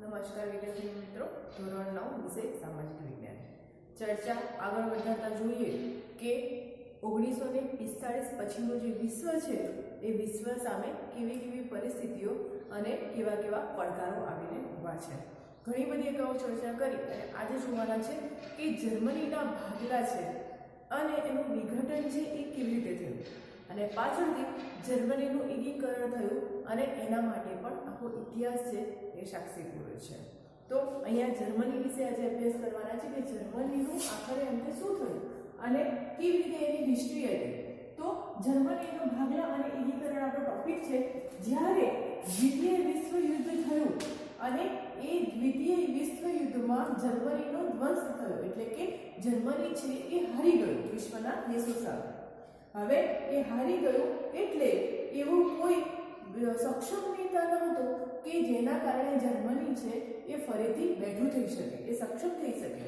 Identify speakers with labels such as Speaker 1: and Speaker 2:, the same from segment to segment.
Speaker 1: નમસ્કાર વિદ્યાર્થી મિત્રો, ધોરણ 9 વિષય સામાજિક વિજ્ઞાન ચર્ચા આગળ વધારતા જોઈએ કે 1945 પછીનું જે વિશ્વ છે એ વિશ્વ સામે કેવી કેવી પરિસ્થિતિઓ અને કેવા કેવા પડકારો આવીને ઊભા છે. ઘણી બધી અગાઉ ચર્ચા કરી અને આજે જોવાના છે કે જર્મનીના ભાગલા છે અને એનું વિઘટન છે એ કેવી રીતે થયું અને પાછળથી જર્મનીનું એકીકરણ થયું અને એના માટે પણ આખો ઇતિહાસ છે એ સાક્ષી પૂર્યો છે. તો અહીંયા જર્મની વિશે આજે અભ્યાસ કરવાના છે કે જર્મનીનું આખરે અંતે શું થયું અને કેવી રીતે એની હિસ્ટ્રી હતી. તો જર્મનીનો ભાગલા અને એકીકરણ આપણો ટોપિક છે. જ્યારે દ્વિતીય વિશ્વયુદ્ધ થયું અને એ દ્વિતીય વિશ્વયુદ્ધમાં જર્મનીનો ધ્વંસ થયો, એટલે કે જર્મની છે એ હારી ગયું વિશ્વના દેશો સામે. હવે એ હારી ગયું એટલે એવો કોઈ સક્ષમ નેતા ન હતો કે જેના કારણે જર્મની છે એ ફરીથી બેઠું થઈ શકે, એ સક્ષમ થઈ શકે.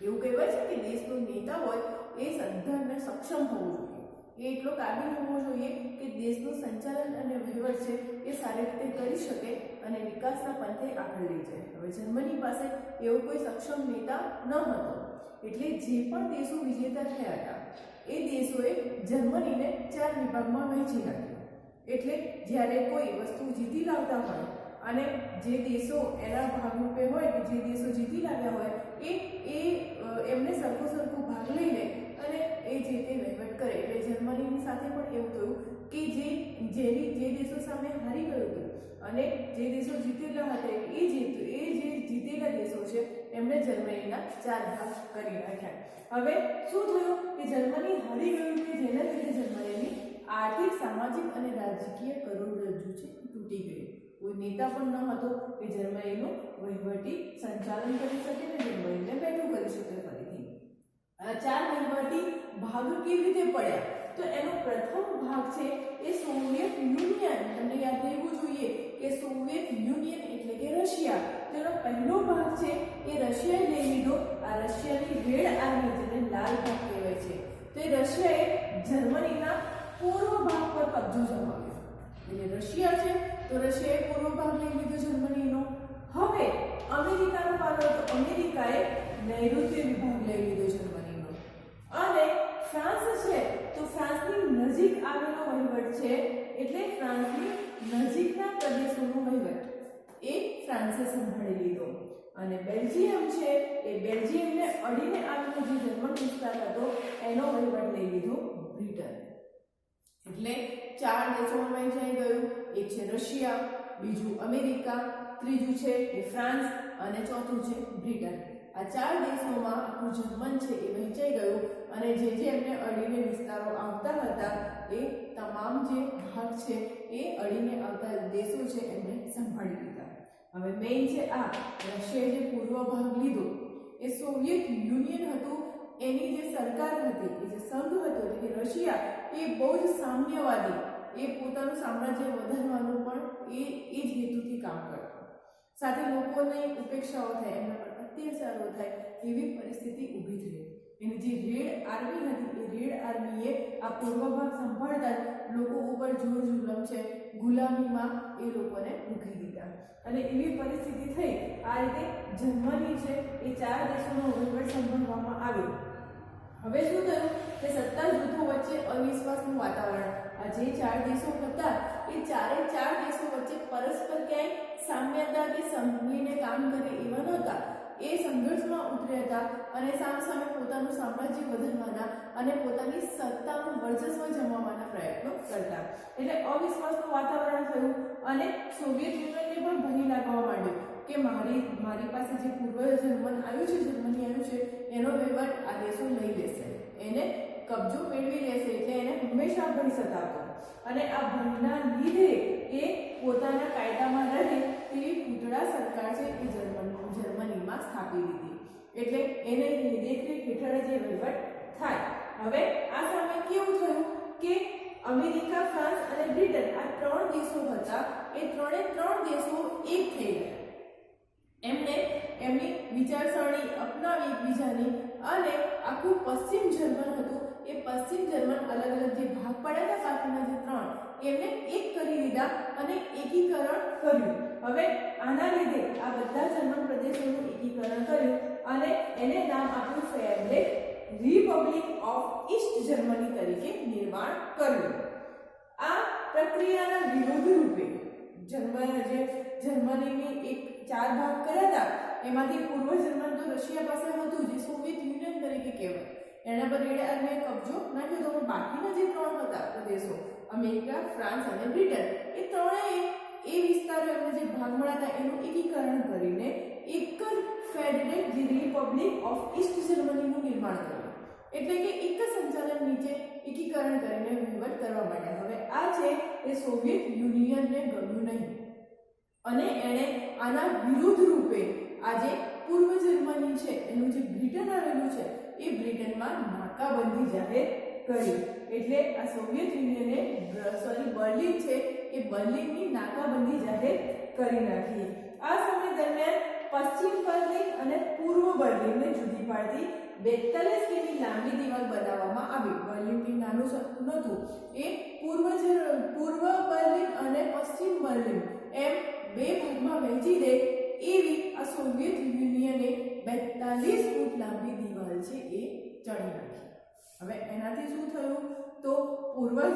Speaker 1: એવું કહેવાય છે કે દેશનો નેતા હોય એ સદ્ધરને સક્ષમ હોવો જોઈએ, એ એટલો કાબિલ હોવો જોઈએ કે દેશનું સંચાલન અને વહીવટ છે એ સારી રીતે કરી શકે અને વિકાસના પંથે આગળ લઈ જાય. હવે જર્મની પાસે એવો કોઈ સક્ષમ નેતા ન હતો એટલે જે પણ દેશો વિજેતા થયા હતા એ દેશોએ જર્મનીને 4 વિભાગમાં વહેંચી નાખ્યો. એટલે જ્યારે કોઈ વસ્તુ જીતી લાવતા હોય અને જે દેશો એના ભાગરૂપે હોય કે જે દેશો જીતી લાવ્યા હોય એમને સરખો ભાગ લઈને અને એ જે તે વહીવટ કરે. એટલે જર્મનીની સાથે પણ એવું થયું કે જે દેશો સામે હારી ગયું હતું અને જે દેશો જીતેલા હતા એ જે જીતેલા દેશો છે એમણે જર્મનીના 4 ભાગ કરી નાખ્યા. હવે શું થયું કે જર્મની હારી ગયું કે જેના લીધે જર્મનીની આર્થિક, સામાજિક અને રાજકીય કરોડરજ્જુ છે તૂટી ગઈ. કોઈ નેતા પણ ન હતો કે જર્મનીનું વહીવટી સંચાલન કરી શકે અને જર્મનીને બેઠું કરી શકે. ફરીથી આ 4 વહીવટી ભાગ કેવી રીતે પડ્યા? તો એનો પ્રથમ ભાગ છે એ સોવિયત યુનિયન. તમને યાદ રહેવું જોઈએ કે સોવિયત યુનિયન એટલે કે રશિયા. તેનો પહેલો ભાગ છે એ રશિયાએ લઈ લીધો. આ રશિયાની રેડ આર્મી, જેને લાલ ભાગ કહેવાય છે, તો એ રશિયાએ જર્મનીના પૂર્વ ભાગ પર કબજો જમાવ્યો. એટલે રશિયા છે તો રશિયાએ પૂર્વ ભાગ લઈ લીધો જર્મનીનો. હવે અમેરિકાનો વારો, તો અમેરિકાએ નૈઋત્ય વિભાગ લઈ લીધો જર્મનીનો. અને ફ્રાન્સ છે તો ફ્રાન્સની નજીક આવેલો વહીવટ છે, એટલે ફ્રાન્સની નજીકના પ્રદેશોનો વહીવટ એ ફ્રાન્સે સંભાળી લીધો. અને બેલ્જિયમ છે એ બેલ્જિયમને અડીને આવેલો જે જર્મન વિસ્તાર હતો એનો વહીવટ લઈ લીધો બ્રિટન. એટલે 4 દેશોમાં વહેંચાઈ ગયું. એક છે રશિયા, બીજું અમેરિકા, ત્રીજું છે એ ફ્રાન્સ અને ચોથું છે બ્રિટન. આ 4 દેશોમાં આખું જર્મન છે એ વહેંચાઈ ગયું અને જે એમને અડીને વિસ્તારો આવતા હતા એ તમામ જે ભાગ છે એ અડીને આવતા દેશો છે એમને સંભાળી લીધા. હવે મેઇન છે આ રશિયાએ જે પૂર્વ ભાગ લીધો એ સોવિયત યુનિયન હતું, એની જે સરકાર હતી, એ જે સંઘ હતો એટલે કે રશિયા, એ બહુ જ સામ્યવાદી, એ પોતાનું સામ્રાજ્ય વધારવાનું પણ એ જ હેતુથી કામ કરતો. સાથે લોકોની ઉપેક્ષાઓ થાય, એમના પર અત્યાચારો થાય એવી પરિસ્થિતિ ઊભી થઈ. એની જે રેડ આર્મી હતી એ રેડ આર્મીએ આ પૂર્વ ભાગ સંભાળતા લોકો ઉપર જોર જુલમ છે, ગુલામીમાં એ લોકોને મૂકી દીધા અને એવી પરિસ્થિતિ થઈ. આ રીતે જર્મની છે એ 4 દેશોનો વહીવટ સંભાળવામાં આવ્યો. હવે શું થયું કે સત્તા જૂથો વચ્ચે અવિશ્વાસનું વાતાવરણ. આ જે 4 દેશો હતા એ 4 દેશો વચ્ચે પરસ્પર ક્યાંય સામ્યતા કે સંપીને કામ કરે એવા નહોતા. એ સંઘર્ષમાં ઉતર્યા હતા અને સામે પોતાનું સામ્રાજ્ય વધારવાના અને પોતાની સત્તાનું વર્ચસ્વ જમાવવાના પ્રયત્નો કરતા. એટલે અવિશ્વાસનું વાતાવરણ થયું અને સોવિયત યુનિયનને પણ ભય લાગવા માંડ્યો કે મારી પાસે જે પૂર્વ જર્મની આવ્યું છે એનો વહીવટ આ દેશો લઈ લેશે, એને કબજો મેળવી લેશે, એટલે એને હંમેશા ભય સતાવતો અને આ ભયના લીધે એ પોતાના કાયદામાં રહે તેવી પૂતળા સરકાર છે એ જર્મનીમાં સ્થાપી દીધી. એટલે એને દેખરેખ હેઠળ જે વહીવટ થાય. હવે આ સામે કેવું થયું કે અમેરિકા, ફ્રાન્સ અને બ્રિટન આ 3 દેશો હતા એ 3 દેશો એક થઈ ગયા. એમને એમની વિચારસરણી અપનાવી એકબીજાની અને આખું પશ્ચિમ જર્મન હતું એ પશ્ચિમ જર્મન અલગ અલગ જે ભાગ પડ્યા હતા બાકીના જે 3 એમને એક કરી દીધા અને એકીકરણ કર્યું. હવે આના લીધે આ બધા જર્મન પ્રદેશોનું એકીકરણ કર્યું અને એને નામ આપ્યું Fed rate Republic of East Germany તરીકે નિર્માણ કર્યું. આ પ્રક્રિયાના વિરોધ રૂપે જર્મનીની એક 4 ભાગ કર્યા હતા. એમાંથી પૂર્વ જર્મન તો રશિયા પાસે હતું, જે સોવિયત યુનિયન તરીકે કહેવાય, એના પર એણે કબજો નાખ્યો હતો. બાકીના જે 3 હતા પ્રદેશો, અમેરિકા, ફ્રાન્સ અને બ્રિટન, એ ત્રણેય એ વિસ્તારો એમને જે ભાગ મળ્યા હતા એનું એકીકરણ કરીને એક જ ફેડરેટ રિપબ્લિક ઓફ ઈસ્ટ જર્મનીનું નિર્માણ કર્યું. એટલે કે એક જ સંચાલન નીચે એકીકરણ કરીને વહીવટ કરવા માંડ્યા. હવે આ છે એ સોવિયત યુનિયનને ગમ્યું નહીં અને એણે આના વિરુદ્ધ રૂપે આજે પૂર્વ જર્મની છે એનું જે બ્રિટન આવેલું છે એ બ્રિટનમાં નાકાબંધી જાહેર કરી. એટલે આ સોવિયત યુનિયને બર્લિન છે એ બર્લિનની નાકાબંધી જાહેર કરી નાખી. આ સમય દરમિયાન પશ્ચિમ બર્લિન અને પૂર્વ બર્લિનને જુદી પાડતી 42 કિમી લાંબી દિવાલ બનાવવામાં આવી. બર્લિન કે નાનું સરખું નહોતું, એ પૂર્વ બર્લિન અને પશ્ચિમ બર્લિન એમ 2 ભાગમાં વહેંચી દે એવી આ સોવિયત યુનિયને 42 ફૂટ લાંબી દિવાલ છે એ ચણી નાખી. હવે એનાથી શું થયું તો પૂર્વ ભાગ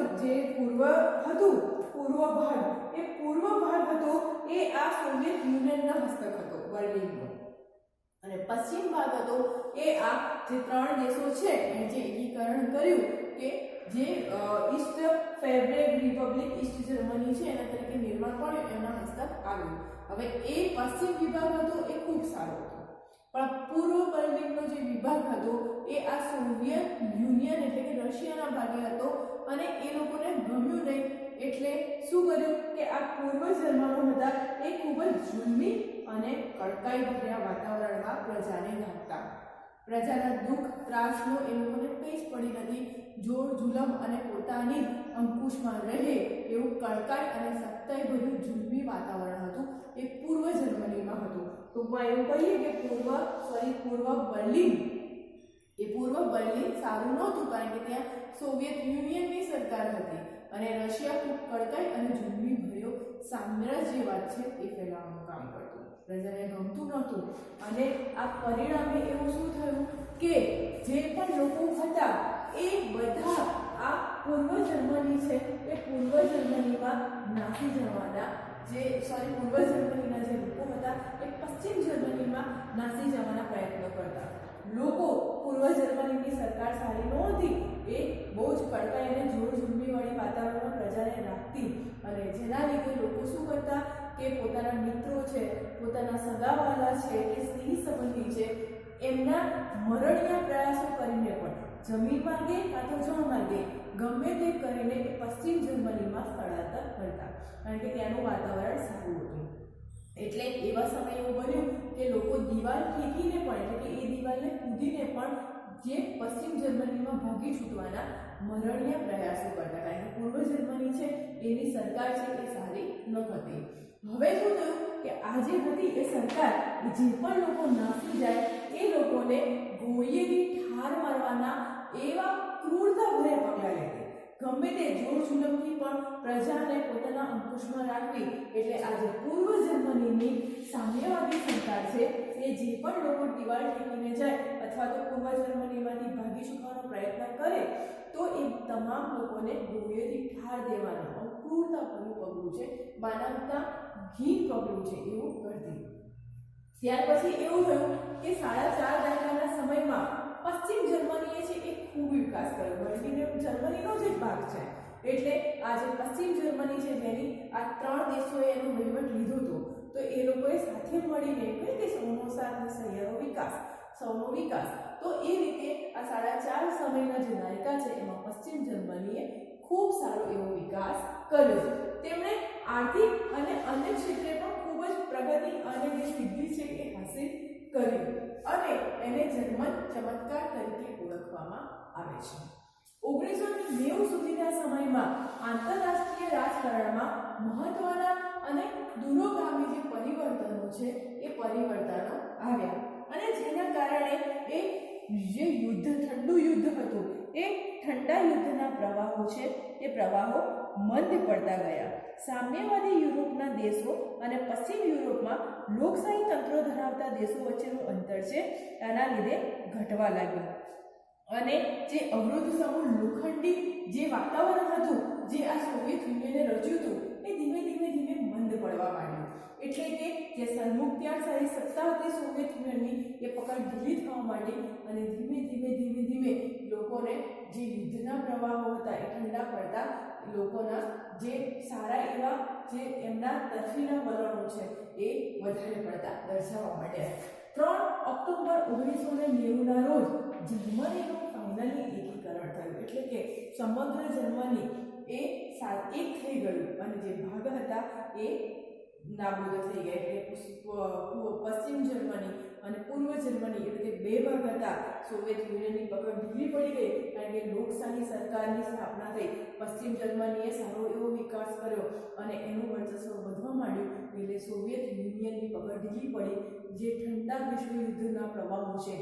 Speaker 1: હતો એ આ સોવિયત યુનિયનના હસ્તક હતો બર્લિનનો, અને પશ્ચિમ ભાગ હતો એ આ જે 3 દેશો છે એ જે એકીકરણ કર્યું કે જે East Fed rate Republic East Germany છે એના તરીકે નિર્માણ પામ્યું, એમના હસ્તક આવ્યું. હવે એ પશ્ચિમ વિભાગ હતો એ ખૂબ સારો હતો, પણ પૂર્વ બર્લિનનો જે વિભાગ હતો એ આ સોવિયત યુનિયન એટલે કે રશિયાના ભાગે હતો અને એ લોકોને ગમ્યું નહીં. એટલે શું કર્યું કે આ પૂર્વ જર્મનો હતા એ ખૂબ જ જુલ્મી અને કડકાઈ ભર્યા વાતાવરણમાં પ્રજાને રાખતા. પ્રજાના દુઃખ ત્રાસનો એ લોકોને કંઈ જ પડી નથી. જોર જુલમ અને પોતાની અંકુશમાં રહે એવું કડકાઈ અને સખ્તાઈ ભર્યું જુલ્મી વાતાવરણ હતું એ પૂર્વ જર્મનીમાં હતું. ટૂંકમાં એવું કહીએ કે પૂર્વ બર્લિન સારું નહોતું, કારણ કે ત્યાં સોવિયત યુનિયનની સરકાર હતી અને રશિયા ખૂબ કડકાઈ અને જુલ્મી ભર્યો સામ્રાજ્યવાદ છે એ ફેલાવવાનું કામ કરતું. પ્રજાને ગમતું નહોતું અને આ પરિણામે એવું શું થયું કે જે પણ લોકો હતા એ બધા આ પૂર્વ જર્મની છે એ પૂર્વ જર્મનીમાં નાસી જવાના પૂર્વ જર્મનીના જે લોકો હતા એ પશ્ચિમ જર્મનીમાં નાસી જવાના પ્રયત્નો કરતા. લોકો પૂર્વ જર્મનીની સરકાર સારી નહોતી, એ બહુ જ કડકાઈ અને જોર જુલ્મીવાળી વાતાવરણમાં પ્રજાને રાખતી અને જેના લીધે લોકો શું કરતા કે પોતાના મિત્રો છે, પોતાના સગાવાલા છે કે સ્નેહી સંબંધી છે એમના મરણિયા પ્રયાસો કરીને પણ જમીન માર્ગે કાં તો જળ માર્ગે ગમે તે કરીને એ પશ્ચિમ જર્મનીમાં સ્થળાંતર કરતા, કારણ કે ત્યાંનું વાતાવરણ સારું હતું. એટલે એવા સમય એવું બન્યું કે લોકો દિવાલ ફેંકીને પણ એટલે કે એ દિવાલને કૂદીને પણ જે પશ્ચિમ જર્મનીમાં ભાગી છૂટવાના મરણિયા પ્રયાસો કરતા, કારણ કે પૂર્વ જર્મની છે એની સરકાર છે એ સારી ન હતી. હવે શું થયું કે આ જે હતી એ સરકાર જે પણ લોકો નાસી જાય એ લોકોને ગોળીએથી ઠાર મારવાના એવા ક્રૂરતાભર્યા પગલાં લેતી. ગમે તે જોર જુલમથી પણ પ્રજાને પોતાના અંકુશમાં રાખવી. એટલે આજે પૂર્વ જર્મનીની સામ્યવાદી સરકાર છે એ જે પણ લોકો દિવાલ ઠેકીને જાય અથવા તો પૂર્વ જર્મનીમાંથી ભાગી છૂટવાનો પ્રયત્ન કરે તો એ તમામ લોકોને ગોળીઓથી ઠાર દેવાનું ક્રૂરતાભર્યું પગલું છે, માનવતાહીન પગલું છે એવું કરતી. ત્યાર પછી એવું થયું કે 4.5 દાયકાના સમયમાં પશ્ચિમ જર્મનીએ છે એ ખૂબ વિકાસ કર્યો. બલ્કિ જર્મનીનો જ એક ભાગ છે. એટલે આ જે પશ્ચિમ જર્મની છે જેની આ 3 દેશોએ એનો વહીવટ લીધો હતો, તો એ લોકોએ સાથે મળીને કહે કે સૌનો સાથ ને સૌનો વિકાસ. તો એ રીતે આ 4.5 સમયના જે દાયકા છે એમાં પશ્ચિમ જર્મનીએ ખૂબ સારો એવો વિકાસ કર્યો. તેમણે આર્થિક અને અન્ય ક્ષેત્રે પણ ખૂબ જ પ્રગતિ અને જે સિદ્ધિ છે એ હાંસિલ કરી અને એને જર્મન ચમત્કાર તરીકે ઓળખવામાં આવે છે. 1990 સુધીના સમયમાં આંતરરાષ્ટ્રીય રાજકારણમાં મહત્વના અને દૂરોગામી જે પરિવર્તનો છે એ પરિવર્તનો આવ્યા અને જેના કારણે એ જે ઠંડુ યુદ્ધ હતું એ ઠંડા યુદ્ધના પ્રવાહો છે એ પ્રવાહો મંદ પડતા ગયા. સામ્યવાદી યુરોપના દેશો અને પશ્ચિમ યુરોપમાં લોકશાહી તંત્રો ધરાવતા દેશો વચ્ચેનું અંતર છે એના લીધે ઘટવા લાગ્યું અને જે અવરોધ સમૂહ લોખંડી જે વાતાવરણ હતું જે આ સોવિયત યુનિયને રચ્યું હતું એ ધીમે ધીમે મંદ પડવા માંડ્યું. એટલે કે જે સરમુખત્યારશાહી સત્તા હતી સોવિયત યુનિયનની એ પકડ ઢીલી થવા માંડી અને ધીમે લોકોને જે યુદ્ધના પ્રવાહો હતા એ ઠંડા પડતા લોકોના જે સારા એવા જે એમના તરફીના વલણો છે એ વધારે પડતા દર્શાવવા માંડ્યા. 3 ઓક્ટોબર 1990ના રોજ જર્મનીનું ફાઇનલી એકીકરણ થયું. એટલે કે સમગ્ર જર્મની એ એક થઈ ગયું અને જે ભાગ હતા એ નાબૂદ થઈ ગયા. એટલે પશ્ચિમ જર્મની અને પૂર્વ જર્મની એટલે કે બે ભાગ હતા. સોવિયત યુનિયનની પકડ ઢીલી પડી ગઈ કારણ કે લોકશાહી સરકારની સ્થાપના થઈ. પશ્ચિમ જર્મનીએ સારો એવો વિકાસ કર્યો અને એનું વર્ચસ્વ વધવા માંડ્યું. એટલે સોવિયત યુનિયનની પકડ ઢીલી પડી. જે ઠંડા વિશ્વયુદ્ધના પ્રવાહો છે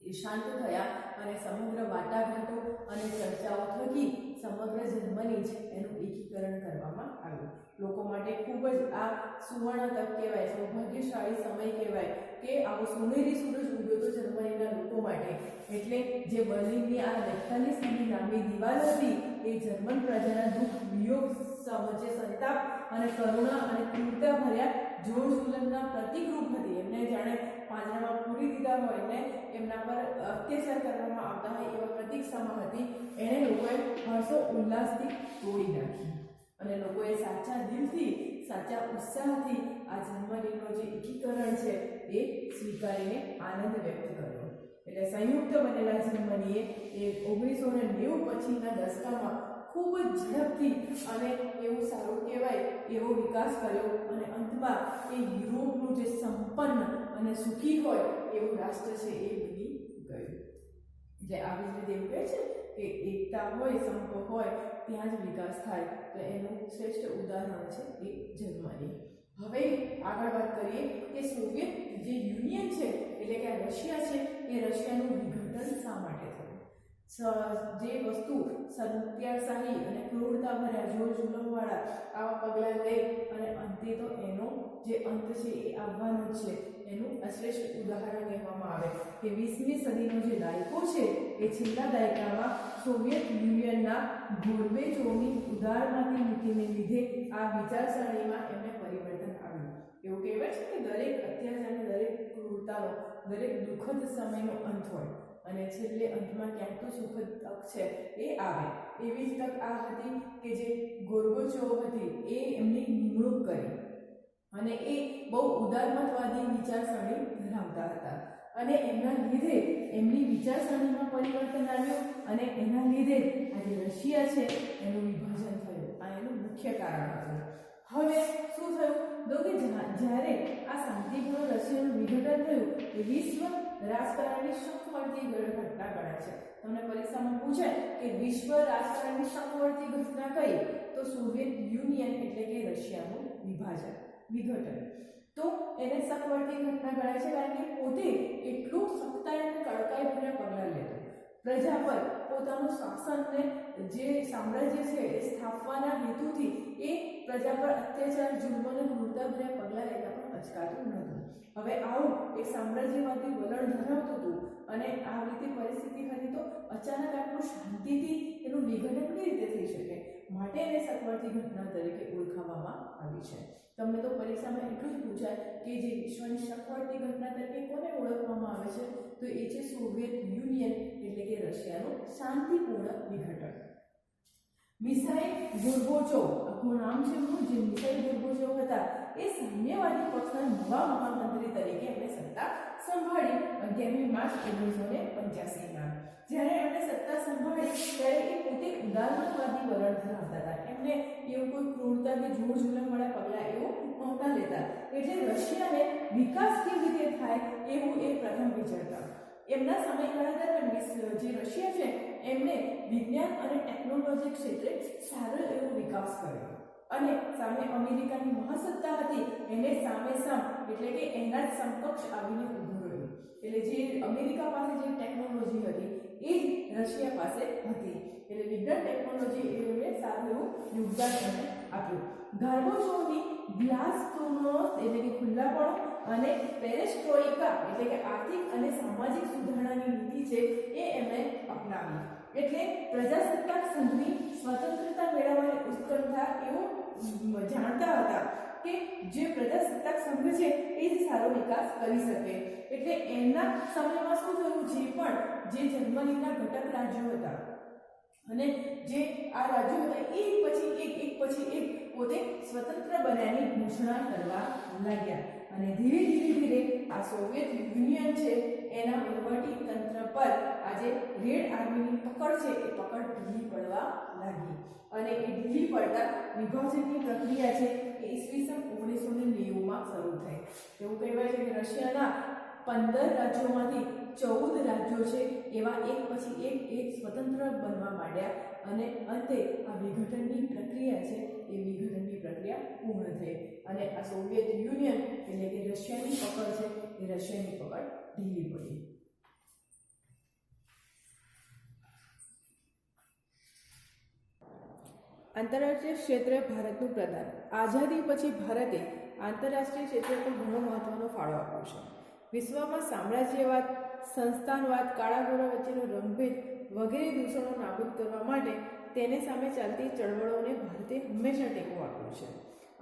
Speaker 1: એ શાંત થયા અને સમગ્ર વાટાઘાટો અને ચર્ચાઓ થકી સમગ્ર જર્મની છે એનું એકીકરણ કરવામાં આવ્યું. લોકો માટે ખૂબ જ આ સુવર્ણ તક કહેવાય, સૌભાગ્યશાળી સમય કહેવાય કે આવો સોનેરી સૂરજ ઉગ્યો તો જર્મનીના લોકો માટે. એટલે જે બર્લિનની આ 42 લાંબી દિવાલ હતી એ જર્મન પ્રજાના દુઃખ, વિયોગ, જે સંતાપ અને કરુણા અને ક્રૂરતા ભર્યા જોર જુલમના પ્રતિકરૂપ હતી. એમને જાણે પાંજરામાં પૂરી દીધા હોય ને એમના પર અત્યાચાર કરવામાં આવતા હોય એવા પ્રતિક સમા હતી. એણે લોકોએ હર્ષો ઉલ્લાસથી તોડી નાખી અને લોકોએ સાચા દિલથી, સાચા ઉત્સાહથી આ જર્મનીનો જે એકીકરણ છે એ સ્વીકારીને આનંદ વ્યક્ત કર્યો. એટલે સંયુક્ત બનેલા જર્મનીએ એ 1990 પછીના દશકામાં ખૂબ જ ઝડપથી અને એવું સારું કહેવાય એવો વિકાસ કર્યો અને અંતમાં એ યુરોપનું જે સંપન્ન અને સુખી હોય એવું રાષ્ટ્ર છે એ બની ગયું. એટલે આવી જ રીતે એવું કહે છે કે એકતા હોય, સંપ હોય ત્યાં જ વિકાસ થાય. તો એનું શ્રેષ્ઠ ઉદાહરણ છે એ જર્મની. હવે આગળ વાત કરીએ કે સોવિયત જે યુનિયન છે એટલે કે રશિયા છે એ રશિયાનું વિઘટન શા માટે થયું. જે વસ્તુ સરમુખત્યારશાહી અને ક્રૂરતા ભર્યા જોર જુલમવાળા આવા પગલાં લઈ અને અંતે તો એનો જે અંત છે એ આવવાનો જ છે. એનું શ્રેષ્ઠ ઉદાહરણ કહેવામાં આવે કે 20મી સદીનો જે દાયકો છે એ છેલ્લા દાયકામાં સોવિયત યુનિયનના ગોરબેચોવની ઉદારમાંથી નીતિને લીધે આ વિચારસરણીમાં એમને પરિવર્તન આવ્યું. એવું કહેવાય છે કે દરેક અત્યાચારનો, દરેક ક્રૂરતાનો, દરેક દુઃખદ સમયનો અંત હોય અને છેલ્લે અંતમાં ક્યાંક તો સુખદ તક છે એ આવે. એવી જ તક આ હતી કે જે ગોર્બેચોવ હતી એ એમની નિમણૂક કરી અને એ બહુ ઉદારમતવાદી વિચારસરણી ધરાવતા હતા અને એમના લીધે એમની વિચારસરણીમાં પરિવર્તન આવ્યું અને એના લીધે આજે રશિયા છે એનું વિભાજન થયું. આ એનું મુખ્ય કારણ હતું. હવે શું થયું તો કે જ્યારે આ શાંતિપૂર્ણ રશિયાનું વિઘટન થયું એ વિશ્વ રાજકારણની શકવર્તી ઘટના ગણાય છે. તમને પરીક્ષામાં પૂછાય કે વિશ્વ રાજકારણની શકવર્તી ઘટના કઈ, તો સોવિયત યુનિયન એટલે કે રશિયાનું વિઘટન. તો એને શકવર્તી ઘટના ગણાય છે કારણ કે પોતે એટલું સખ્તાઈ અને કડકાઈભર્યા પગલાં લેતો, પ્રજા પર પોતાનું શાસનને જે સામ્રાજ્ય છે એ સ્થાપવાના હેતુથી એ પ્રજા પર અત્યાચાર, જુલ્મ અને ક્રૂરતાભર્યા પગલાં લેતા પણ અચકાતું નહોતું. હવે આવું એક સામ્રાજ્યવાદી વલણ ધરાવતું હતું અને આ રીતે પરિસ્થિતિ હતી તો અચાનક આટલું શાંતિથી એનું વિઘટન કેવી રીતે થઈ શકે? માટે એને શકવર્તી ઘટના તરીકે ઓળખાવવામાં આવી છે. તમને તો પરીક્ષામાં એટલું જ પૂછાય કે જે વિશ્વની શકવર્તી ઘટના તરીકે કોને ઓળખવામાં આવે છે, તો એ છે સોવિયત યુનિયન એટલે કે રશિયાનું શાંતિપૂર્ણ વિઘટન. મિસાઇલ ગોર્બેચોવ, આખું નામ છે એમનું, જે મિસાઇલ ગોર્બેચોવ હતા એ સામ્યવાદી પક્ષના નવા મહામંત્રી તરીકે એમણે સત્તા સંભાળી 11મી માર્ચ 1985માં. જ્યારે એમણે સત્તા સંભાળી ત્યારે એ પોતે ઉદારમતવાદી વલણ ધરાવતા હતા. એમને એવું કોઈ ક્રૂરતા કે જોર જુલમવાળા પગલાં એવું નહોતા લેતા. એટલે રશિયાને વિકાસ કેવી રીતે થાય એવું એ પ્રથમ વિચારતા. એમના સમયગાળા દરમિયાન જે રશિયા છે એમને વિજ્ઞાન અને ટેકનોલોજી ક્ષેત્રે સારો એવો વિકાસ કર્યો અને સામે અમેરિકાની મહાસત્તા હતી એને સામે સામ એટલે કે એના જ સમકક્ષ આવીને ઊભું રહ્યું. એટલે જે અમેરિકા પાસે જે ટેકનોલોજી હતી એ જ રશિયા પાસે હતી. એટલે વિજ્ઞાન ટેકનોલોજી એમને સારું એવું યોગદાન એમને આપ્યું. ગાર્બોચોવની ગ્લાસનોસ્ટ એટલે કે ખુલ્લાપણું અને પેરેસ્ટ્રોઇકા એટલે કે આર્થિક અને સામાજિક સુધારણાની નીતિ છે એ એમણે અપનાવી. એટલે પ્રજાસત્તાક સંઘની સ્વતંત્રતા મેળવવાની ઉત્કંઠા એવું જાણતા હતા કે જે પ્રજાસત્તાક સંઘ છે એ જ સારો વિકાસ કરી શકે. એટલે એમના સમયમાં શું થયું, જે પણ જે જર્મનીના ઘટક રાજ્યો હતા અને જે આ રાજ્યો હતા એક પછી એક પોતે સ્વતંત્ર બન્યાની ઘોષણા કરવા લાગ્યા. અને ધીરે આ સોવિયત યુનિયન છે એના વહીવટી તંત્ર પર આજે રેડ આર્મીની પકડ છે એ પકડ ઢીલી પડવા લાગી. અને એ ઢીલી પડતા વિભાજનની પ્રક્રિયા છે એ ઈસવીસન 1990માં શરૂ થઈ. એવું કહેવાય છે કે રશિયાના 15 રાજ્યોમાંથી 14 રાજ્યો છે એવા એક પછી એક સ્વતંત્ર બનવા માંડ્યા અને અંતે આ વિઘટનની પ્રક્રિયા છે એ વિઘટનની પ્રક્રિયા પૂર્ણ થઈ અને આ સોવિયત યુનિયન એટલે કે રશિયાની પકડ છે એ રશિયાની પકડ ઢીલી પડી. આંતરરાષ્ટ્રીય ક્ષેત્રે ભારતનું પ્રદાન. આઝાદી પછી ભારતે આંતરરાષ્ટ્રીય ક્ષેત્રે પણ ઘણો મહત્વનો ફાળો આપ્યો છે. વિશ્વમાં સામ્રાજ્યવાદ, સંસ્થાનવાદ, કાળા ગોરા વચ્ચેનો રંગભેદ વગેરે દૂષણો નાબૂદ કરવા માટે તેને સામે ચાલતી ચળવળોને ભારતે હંમેશા ટેકો આપ્યો છે.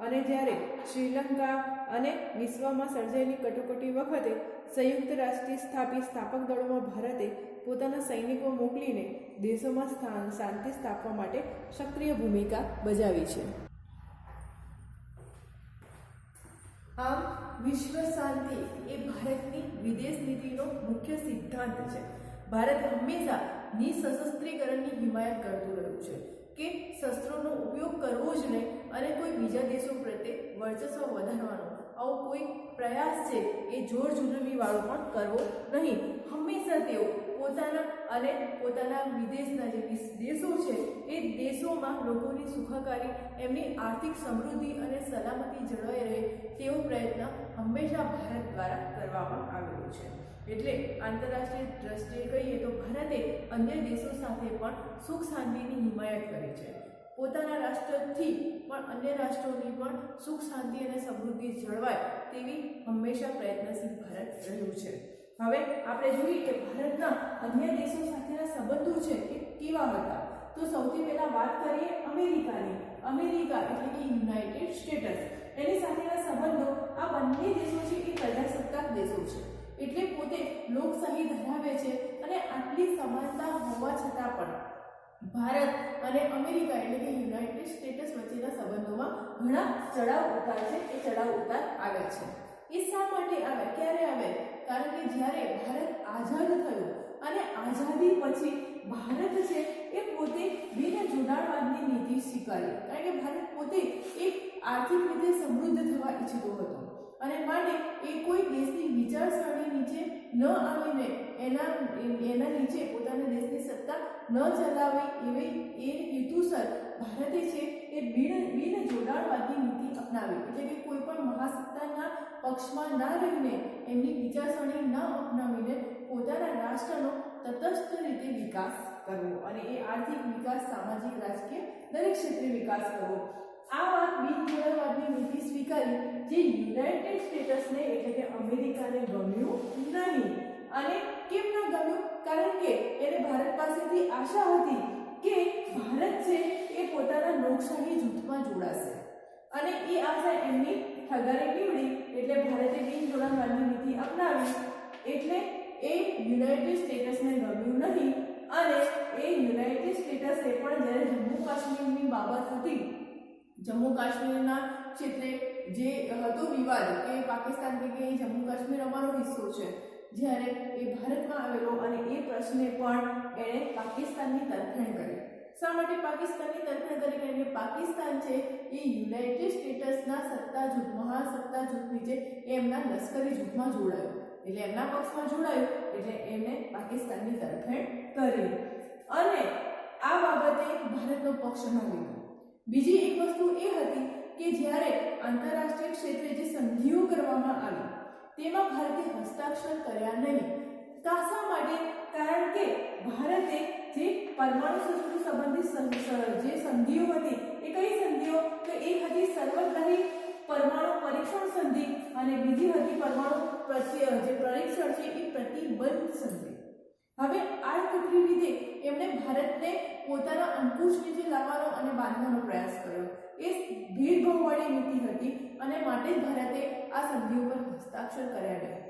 Speaker 1: અને જ્યારે શ્રીલંકા અને વિશ્વમાં સર્જાયેલી કટોકટી વખતે સંયુક્ત રાષ્ટ્ર સ્થાપક દળોમાં ભારતે પોતાના સૈનિકો મોકલીને દેશોમાં શાંતિ સ્થાપવા માટે સક્રિય ભૂમિકા ભજવી છે. આમ વિશ્વ શાંતિ એ ભારતની વિદેશ નીતિનો મુખ્ય સિદ્ધાંત છે. ભારત હંમેશા નિસશસ્ત્રીકરણની હિમાયત કરતું રહ્યું છે કે શસ્ત્રોનો ઉપયોગ કરવો જ નહીં અને કોઈ બીજા દેશો પ્રત્યે વર્ચસ્વ વધારવાનો આવો કોઈ પ્રયાસ છે એ જોર જુલમી વાળો પણ કરવો નહીં. હંમેશા તેઓ પોતાના વિદેશના જે દેશો છે એ દેશોમાં લોકોની સુખાકારી, એમની આર્થિક સમૃદ્ધિ અને સલામતી જળવાઈ રહે તેવો પ્રયત્ન હંમેશા ભારત દ્વારા કરવામાં આવેલો છે. એટલે આંતરરાષ્ટ્રીય દ્રષ્ટિએ કહીએ તો ભારતે અન્ય દેશો સાથે પણ સુખ શાંતિની હિમાયત કરી છે. પોતાના રાષ્ટ્રથી પણ અન્ય રાષ્ટ્રોની પણ સુખ શાંતિ અને સમૃદ્ધિ જળવાય તેવી હંમેશા પ્રયત્નશીલ ભારત રહ્યું છે. હવે આપણે જોઈએ કે ભારતના અન્ય દેશો સાથેના સંબંધો છે એ કેવા હતા. તો સૌથી પહેલા વાત કરીએ અમેરિકાની. અમેરિકા એટલે કે યુનાઇટેડ સ્ટેટ્સ, એની સાથેના સંબંધો આ બંને દેશો છે એ પ્રજાસત્તાક દેશો છે. એટલે પોતે લોકશાહી ધરાવે છે અને આટલી સમાનતા હોવા છતાં પણ ભારત અને અમેરિકા એટલે કે યુનાઇટેડ સ્ટેટ્સ વચ્ચેના સંબંધોમાં ઘણા ચડાવ ઉતાર છે. એ ચડાવ ઉતાર આવે છે. એ શા માટે આવે, ક્યારે આવે? કારણ કે જ્યારે ભારત આઝાદ થયું અને આઝાદી પછી ભારત છે એ પોતે બિન જોડાણવાદની નીતિ સ્વીકારી. કારણ કે ભારત પોતે એક આર્થિક રીતે સમૃદ્ધ થવા ઈચ્છતો હતો અને માટે એ કોઈ દેશની વિચારસરણી નીચે ન આવીને એના નીચે પોતાના દેશની સત્તા ન ચલાવે એવી એ હેતુસર ભારતે છે એ બિન જોડાણવાદી નીતિ અપનાવી. એટલે કે કોઈ પણ મહાસત્તાના પક્ષમાં ના રહીને એમની વિચારસરણી ન અપનાવીને પોતાના રાષ્ટ્રનો તટસ્થ રીતે વિકાસ કરવો અને એ આર્થિક વિકાસ, સામાજિક, રાજકીય દરેક ક્ષેત્રે વિકાસ કરવો. આ વાત બિનજોડાણવાદની નીતિ સ્વીકારી જે યુનાઇટેડ સ્ટેટ્સને એટલે કે અમેરિકાને ગમ્યું નહીં. અને કેમ ન ગમ્યું? કારણ કે એને ભારત પાસેથી આશા હતી કે ભારત છે એ પોતાના લોકશાહી જૂથમાં જોડાશે અને એ આશા એમની ઠગારે નીવડી. એટલે ભારતે બિનજોડાણવાદની નીતિ અપનાવી. એટલે એ યુનાઇટેડ સ્ટેટ્સને ગમ્યું નહીં અને એ યુનાઇટેડ સ્ટેટ્સે પણ જ્યારે જમ્મુ કાશ્મીરની બાબત હતી, જમ્મુ કાશ્મીરના ક્ષેત્રે જે હતો વિવાદ કે પાકિસ્તાન કે જમ્મુ કાશ્મીર અમારો હિસ્સો છે, જ્યારે એ ભારતમાં આવેલો અને એ પ્રશ્ને પણ એણે પાકિસ્તાનની તરફેણ કરી. શા માટે પાકિસ્તાનની તરફેણ કરી? કારણ કે પાકિસ્તાન છે એ યુનાઇટેડ સ્ટેટ્સના મહાસત્તા જૂથ નીચે એમના લશ્કરી જૂથમાં જોડાયો. એટલે એમના પક્ષમાં જોડાયું એટલે એમને પાકિસ્તાનની તરફેણ કરી અને આ બાબતે ભારતનો પક્ષ ન લીધો. બીજી એક વસ્તુ એ હતી કે જ્યારે આંતરરાષ્ટ્રીય ક્ષેત્રે જે સંધિઓ કરવામાં આવી તેમાં ભારતે હસ્તાક્ષર કર્યા નહીં. શા માટે? કારણ કે ભારતે જે પરમાણુ શસ્ત્રો સંબંધિત જે સંધિઓ હતી એ કઈ સંધિઓ, તો એક હતી સર્વગ્રાહી પરમાણુ પરીક્ષણ સંધિ અને બીજી હતી પરમાણુ જે પરીક્ષણ છે એ પ્રતિબંધ સંધિ. હવે આ કુટરી લીધે એમણે ભારતને પોતાના અંકુશ નીચે લાવવાનો અને બાંધવાનો પ્રયાસ કર્યો. એ ભેદભાવવાળી નીતિ હતી અને માટે જ ભારતે આ સંધિ ઉપર હસ્તાક્ષર કર્યા નહીં.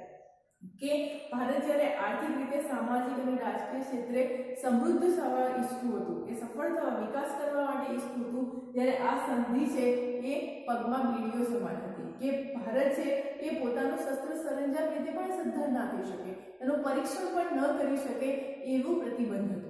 Speaker 1: કે ભારત જ્યારે આર્થિક રીતે, સામાજિક અને રાજકીય ક્ષેત્રે સમૃદ્ધ થવા ઈચ્છતું હતું, એ સફળ થવા, વિકાસ કરવા માટે ઈચ્છતું હતું, ત્યારે આ સંધિ છે એ પગમાં બીડીઓ સમાન હતી કે ભારત છે એ પોતાનું શસ્ત્ર સરંજામ રીતે પણ સદ્ધર ના થઈ શકે, એનું પરીક્ષણ પણ ન કરી શકે એવું પ્રતિબંધ હતું.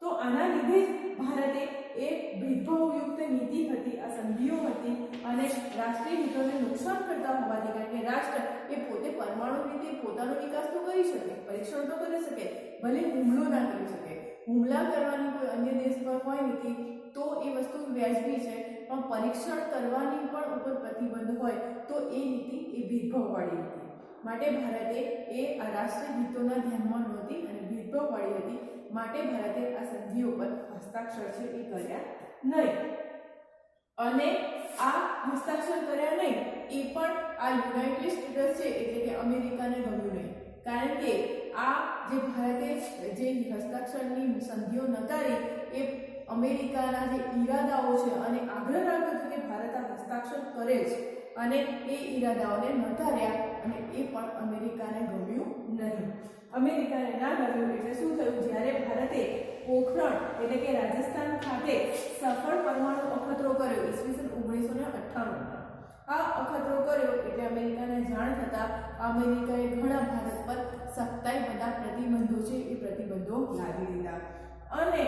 Speaker 1: તો આના લીધે જ ભારતે એ ભેદભાવયુક્ત નીતિ હતી, આ સંધિઓ હતી અને રાષ્ટ્રીય હિતોને નુકસાન કરતા હોવાથી, કારણ કે રાષ્ટ્ર એ પોતે પરમાણુ રીતે પોતાનો વિકાસ તો કરી શકે, પરીક્ષણ તો કરી શકે, ભલે હુમલો ના કરી શકે. હુમલા કરવાની કોઈ અન્ય દેશ પર હોય નીતિ તો એ વસ્તુ વ્યાજબી છે, પણ પરીક્ષણ કરવાની પણ ઉપર પ્રતિબંધ હોય તો એ નીતિ એ ભેદભાવવાળી હતી. માટે ભારતે એ આ રાષ્ટ્રીય હિતોના ધ્યાનમાં નહોતી અને ભેદભાવવાળી હતી. માટે ભારતે આ સંધિઓ પર હસ્તાક્ષર છે એ કર્યા નહીં. અને આ હસ્તાક્ષર કર્યા નહીં એ પણ આ યુનાઇટેડ સ્ટેટ્સ છે એટલે કે અમેરિકાને ગમ્યું નહીં. કારણ કે આ જે ભારતે જે હસ્તાક્ષરની સંધિઓ નકારી એ અમેરિકાના જે ઈરાદાઓ છે અને આગ્રહ રાખ્યો હતો કે ભારત આ હસ્તાક્ષર કરે છે અને એ ઈરાદાઓને નકાર્યા અને એ પણ અમેરિકાને ગમ્યું નહીં. અમેરિકાને ના ગમ્યું એટલે શું થયું, જ્યારે ભારતે પોખરણ એટલે કે રાજસ્થાન ખાતે સફળ પરમાણુ અખતરો કર્યો ઈસવીસન 1998માં. આ અખતરો કર્યો એટલે અમેરિકાને જાણ થતાં અમેરિકાએ ઘણા ભારત પર સખ્તાઈ બધા પ્રતિબંધો છે એ પ્રતિબંધો લાદી દીધા અને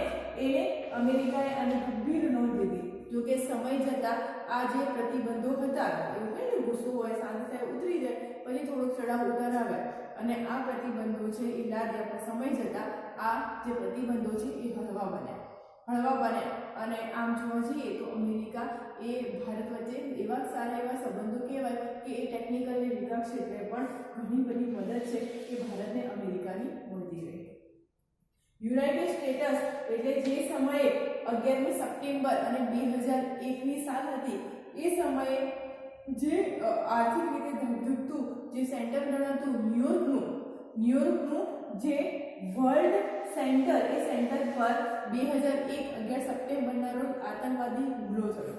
Speaker 1: એને અમેરિકાએ આની ગંભીર નોંધ લીધી. જોકે સમય જતાં આ જે પ્રતિબંધો હતા, એવું કહે ને ગુસ્સો હોય, શાંતિ થાય, ઉતરી જાય, પછી થોડોક ચડાવ ઉતાર આવે અને આ પ્રતિબંધો છે એ લાદ્યા, પણ સમય જતાં આ જે પ્રતિબંધો છે એ હળવા બન્યા અને આમ જોવા જઈએ તો અમેરિકા એ ભારત વચ્ચે એવા સારા એવા સંબંધો કહેવાય કે એ ટેકનિકલ અને વિકાસ ક્ષેત્રે પણ ઘણી બધી મદદ છે એ ભારતને અમેરિકાની મળતી રહી. યુનાઇટેડ સ્ટેટ્સ એટલે જે સમયે 11મી સપ્ટેમ્બર અને 2001ની સાલ હતી એ સમયે જે આર્થિક રીતે ધગધગતું જે સેન્ટર ગણાતું ન્યુયોર્કનું જે વર્લ્ડ સેન્ટર, એ સેન્ટર પર 11 સપ્ટેમ્બરના રોજ આતંકવાદી હુમલો થયો.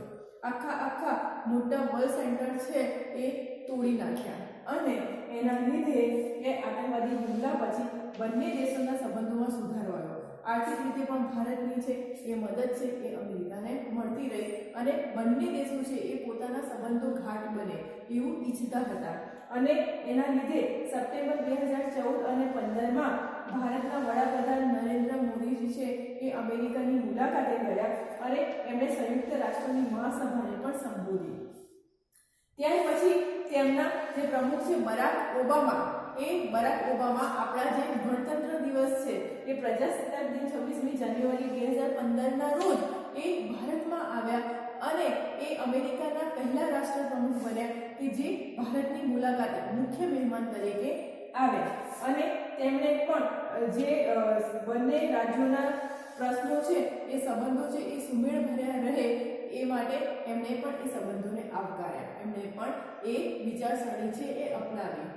Speaker 1: આખા મોટા વર્લ્ડ સેન્ટર છે એ તોડી નાખ્યા અને એના લીધે એ આતંકવાદી હુમલા પછી બંને દેશોના સંબંધોમાં સુધારો આવ્યો. આર્થિક રીતે પણ ભારતની છે એ મદદ છે એ અમેરિકાને મળતી રહી અને બંને દેશો છે એ પોતાના સંબંધો ઘાટ બને એવું ઈચ્છતા હતા અને એના લીધે સપ્ટેમ્બર 2014 અને 15માં ભારતના વડાપ્રધાન નરેન્દ્ર મોદીજી છે એ અમેરિકાની મુલાકાતે ગયા અને એમણે સંયુક્ત રાષ્ટ્રની મહાસભાને પણ સંબોધી. ત્યાર પછી તેમના જે પ્રમુખ છે બરાક ઓબામા આપણા જે ગણતંત્ર દિવસ છે એ પ્રજાસત્તાક દિન 26મી જાન્યુઆરી 2015ના રોજ એ ભારતમાં આવ્યા અને એ અમેરિકાના પહેલા રાષ્ટ્રપ્રમુખ બન્યા કે જે ભારતની મુલાકાતે મુખ્ય મહેમાન તરીકે આવ્યા અને તેમણે પણ જે બંને રાજ્યોના પ્રશ્નો છે એ સંબંધો છે એ સુમેળભર્યા રહે એ માટે એમણે પણ એ સંબંધોને આવકાર્યા. એમણે પણ એ વિચારસરણી છે એ અપનાવી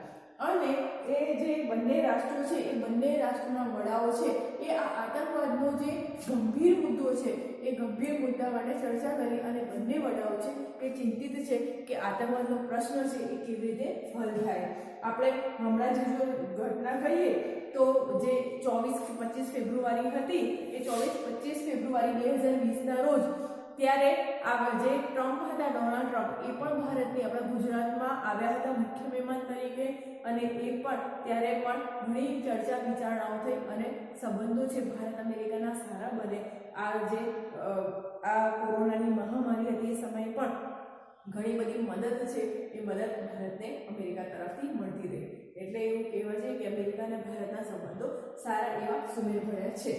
Speaker 1: અને એ જે બંને રાષ્ટ્રો છે એ બંને રાષ્ટ્રના વડાઓ છે એ આ આતંકવાદનો જે ગંભીર મુદ્દો છે એ ગંભીર મુદ્દા માટે ચર્ચા કરી અને બંને વડાઓ છે એ ચિંતિત છે કે આતંકવાદનો પ્રશ્ન છે એ કેવી રીતે હલ થાય. આપણે હમણાં જ જો ઘટના કહીએ તો જે 24-25 ફેબ્રુઆરી હતી એ 24-25 ફેબ્રુઆરી 2020ના રોજ ત્યારે આ જે ટ્રમ્પ હતા, ડોનાલ્ડ ટ્રમ્પ, એ પણ ભારતની આપણા ગુજરાતમાં આવ્યા હતા મુખ્ય મહેમાન તરીકે અને એ પણ ત્યારે પણ ઘણી ચર્ચા વિચારણાઓ થઈ અને સંબંધો છે ભારત અમેરિકાના સારા બને. આ જે આ કોરોનાની મહામારી હતી એ સમયે પણ ઘણી બધી મદદ છે એ મદદ ભારતને અમેરિકા તરફથી મળતી રહી. એટલે એવું કહેવાય છે કે અમેરિકા અને ભારતના સંબંધો સારા એવા સુમેળભર્યા છે.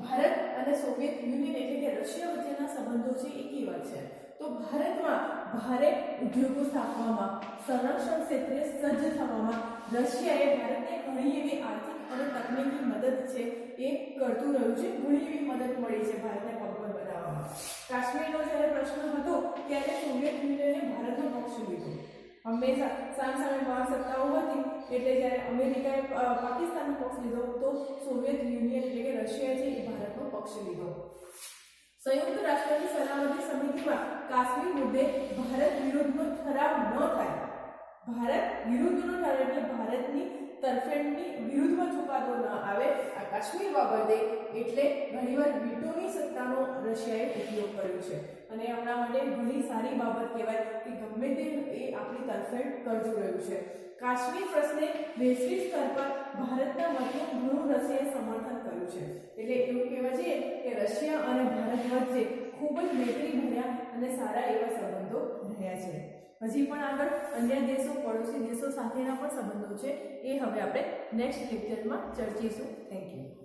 Speaker 1: ભારત અને સોવિયત યુનિયન એટલે કે રશિયા વચ્ચેના સંબંધો છે એ કેવા છે તો ભારતમાં ભારે ઉદ્યોગો સ્થાપવામાં, સંરક્ષણ ક્ષેત્રે સજ્જ થવામાં, રશિયાએ ભારતને ઘણી એવી આર્થિક અને તકનીકી મદદ છે એ કરતું રહ્યું છે. ઘણી એવી મદદ મળી છે ભારતને પગભર બનાવવામાં. કાશ્મીરનો જ્યારે પ્રશ્ન હતો ત્યારે સોવિયત યુનિયને ભારતનો પક્ષ લીધો. હંમેશા સામસામે મહાસત્તાઓ હતી એટલે જ્યારે અમેરિકાએ પાકિસ્તાનનો પક્ષ લીધો તો સોવિયત યુનિયન એટલે કે રશિયાએ છે એ ભારતનો પક્ષ લીધો. સંયુક્ત રાષ્ટ્રની સલામતી સમિતિમાં કાશ્મીર મુદ્દે ભારત વિરુદ્ધનો ઠરાવ ન થાય, ભારત વિરુદ્ધનો ઠરાવ એટલે ભારતની તરફેણની વિરુદ્ધમાં ચુકાદો ન આવે આ કાશ્મીર બાબતે, એટલે ઘણીવાર વીટોની સત્તાનો રશિયાએ ઉપયોગ કર્યો છે. અને આપણા માટે ઘણી સારી બાબત કહેવાય કે ગમે તે એ આપણી તરફેણ કરતું રહ્યું છે. કાશ્મીર પ્રશ્ને વૈશ્વિક સ્તર પર ભારતના મતનું ઘણું રશિયાએ સમર્થન કર્યું છે. એટલે એવું કહેવા જઈએ કે રશિયા અને ભારત વચ્ચે ખૂબ જ મૈત્રી ભર્યા અને સારા એવા સંબંધો રહ્યા છે. હજી પણ આગળ અન્ય દેશો, પડોશી દેશો સાથેના પણ સંબંધો છે એ હવે આપણે નેક્સ્ટ લેક્ચરમાં ચર્ચીશું. Thank you.